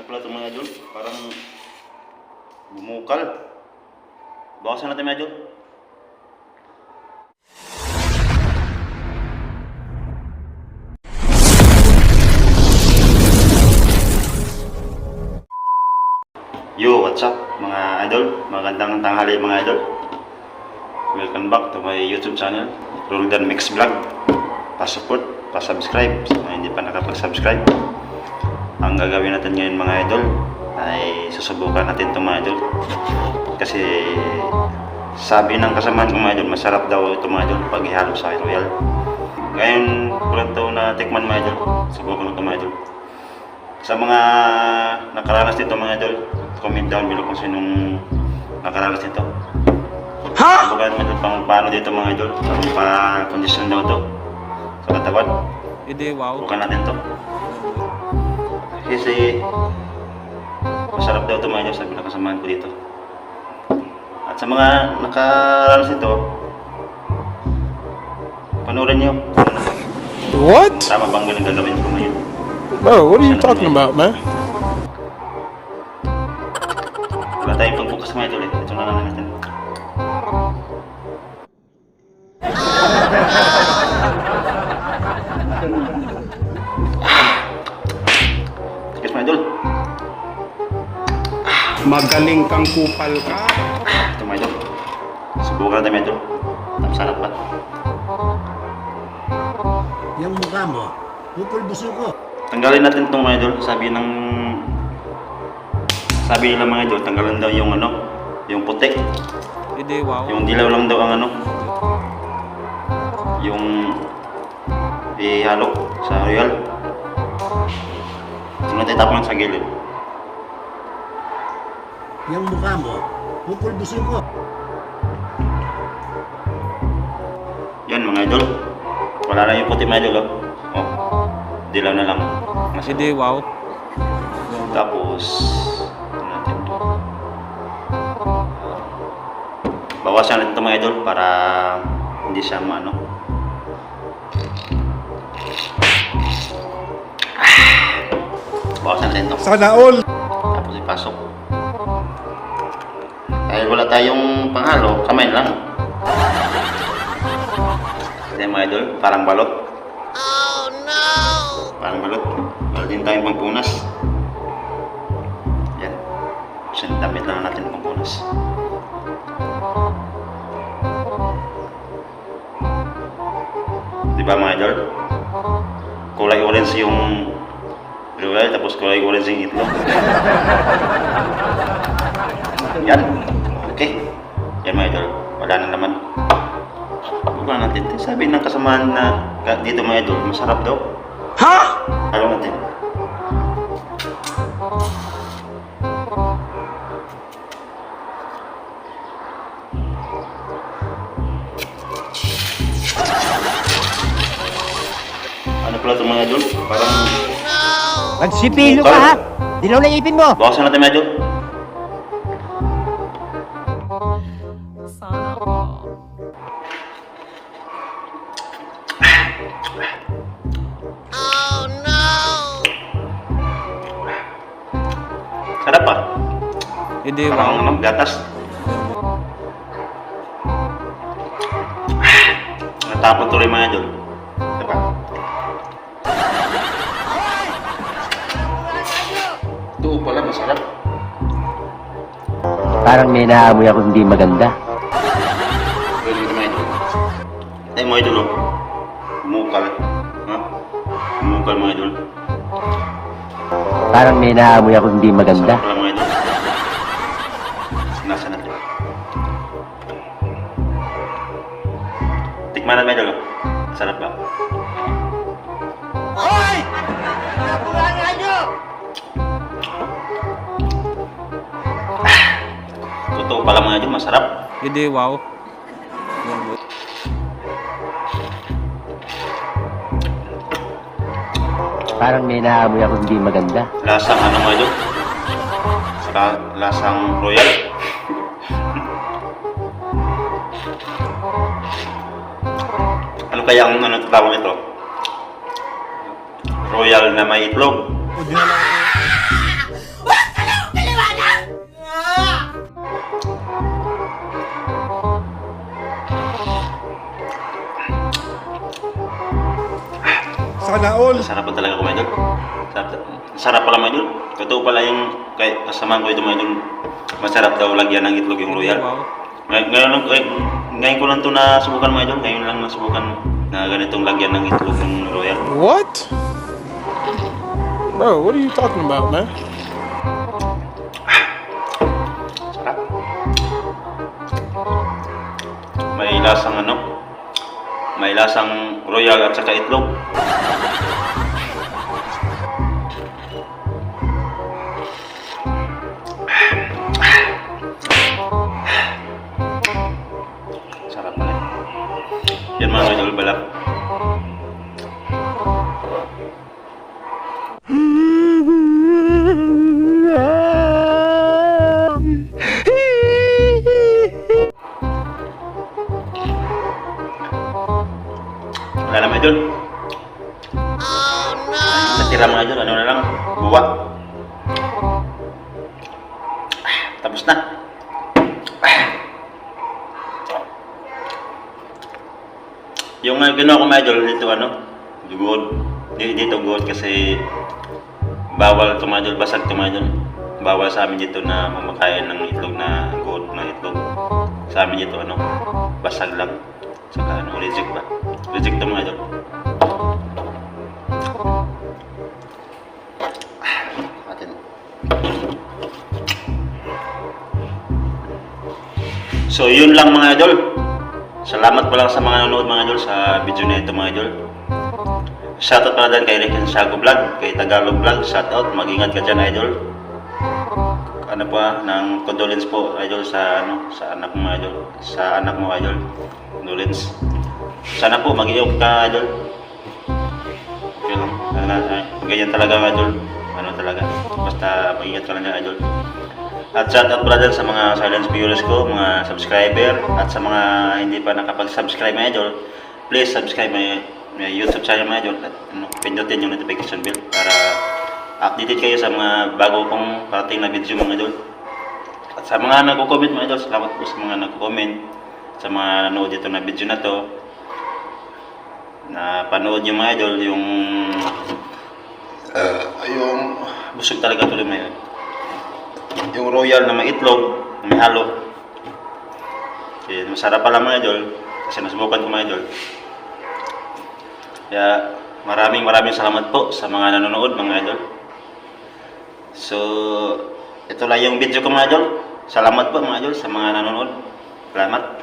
pala ito mga idol? Parang bumukal. Bawasan natin mga idol. Yo, what's up mga idol? Magandang tanghali mga idol. Welcome back to my YouTube channel, Roldan Mix Vlog. Pa-support, pa-subscribe sa mga hindi pa nakapag-subscribe. Ang gagawin natin ngayon mga idol ay susubukan natin itong mga idol. Kasi sabi ng kasamaan ko mga idol, masarap daw ito mga idol pag ihalo sa royal. Ngayon, kulang ito na tikman mga idol. Subukan ito mga idol. Sa mga nakaranas dito mga idol, comment down below kung sinong nakaranas dito. Subukan naman ito pang paano dito mga idol. Parang pa-condition daw ito sa katawan. Wow. Subukan natin ito. Kasi masarap daw ito mga idol, sabi na kasamaan ko dito. At sa mga nakaranas ito, panoorin nyo. What? Tama bang ganun gagawin ko ngayon? Bro, what are you talking about, man? Wala tayong pagbukas mga idol. Ito na lang natin. Sige mga idol. Magaling kang kupal ka. Ito mga idol. Subukan natin mga idol. Ang sarap pa. Yung mukha mo, pupulbuso ko. Tanggalin natin itong mga idol. Sabi nila mga idol, tanggalin daw yung ano, yung putik. Wow. Yung dilaw lang daw ang ano, yung ihalo sa royal. Tingnan tayo tapon sa gilid. Yung mukha mo, pupulbuso ko. Yan mga idol. Wala na yung puti mga idol. Oh, dilaw na lang. Wow. Tapos ito natin to. Bawasan natin ito mga idol para hindi siya maano. Bawasan natin ito. Sana all. Tapos ipasok. Dahil wala tayong panghalo, kamay lang. Yan mga idol, parang balot. Oh no! Parang balot. Wala din tayong pangpunas. Yan. Kasi damit lang natin pangpunas. Diba mga idol? Kulay orange yung royal, tapos kulay orange yung itlog. Yan. Okay. Yan mga idol. Wala na naman. Bukan natin. Sabi ng kasamaan na dito mga idol, masarap daw. Ha? Halo natin. Ano pala ito mga idol? Parang Magsipilo ka ha! Dilaw na ipin mo! bawasan natin mga idol. Sarap pa. Parang ano, gatas. Natapon tuloy mga idol. Diba? Ito pala masarap. Parang may naamoy ako hindi maganda. Pwede ito mga idol. Ay mga idol oh. Umukal. Ha? Umukal mga idol. Parang may naamoy ako hindi maganda. Sarap pala mga idol. Nasa natin. Tikman natin mga idol oh. Sarap ba? Hoy! Nakulangan nyo! Totoo pala mga idol, masarap. Wow. Parang may naamoy ako hindi maganda. Lasang ano mga idol? Lasang royal. Ano kaya ang ano tawag nito? Royal na may itlog. Sana all. Sarap pa talaga kumain idol. Sarap pala mga idol. Totoo pala yung kay kasama ko ito mga idol. Masarap daw lagyan ng itlog yung royal. Wow. Ngayon ko lang to nasubukan mga idol. Ngayon lang nasubukan na ganitong lagyan ng itlog yung royal. What? Bro, what are you talking about, man? Sarap. May lasang ano? May lasang royal at saka itlog. Sarap pala. Yan mga idol balap. Wala naman idol. Natira mga idol, ano na lang, buwa. Tapos na. Yung ginawa ko mga idol dito guhod. Dito guhod kasi bawal ito mga idol, basag ito mga idol. Bawal sa amin dito na mamakain ng itlog na guhod ng itlog. Sa amin dito basag lang. Saka reject ba? Reject ito mga idol. Atin. So yun lang mga idol. Salamat pa lang sa mga nanonood mga idol sa video na ito mga idol. Shoutout pala din kay Rick Shago Vlog, kay Tagalog Vlog, shoutout, mag-ingat ka dyan idol. Ano pa, ng condolence po idol sa sa anak mo idol, sa anak mo idol. Condolence. Sana po mag-iok ka idol. Okay lang. Ganyan talaga idol. Ano talaga. Basta mag-ingat ka lang dyan idol. At shoutout pala dyan sa mga silent viewers ko, mga subscriber, at sa mga hindi pa nakapag-subscribe mga idol, please subscribe my YouTube channel mga idol at pindutin yung notification bell para updated kayo sa mga bago kong parating na video mga idol. At sa mga nagko-comment mga idol, salamat po sa mga nagko-comment, sa mga nanood dito na video na to. Na panood yung mga idol, yung busog talaga tuloy mga idol. Yung royal na may itlog, na may halo. Okay, masarap pala mga idol, kasi nasubukan ko mga idol. Kaya maraming salamat po sa mga nanonood mga idol. So, ito lang yung video ko mga idol. Salamat po mga idol sa mga nanonood. Salamat.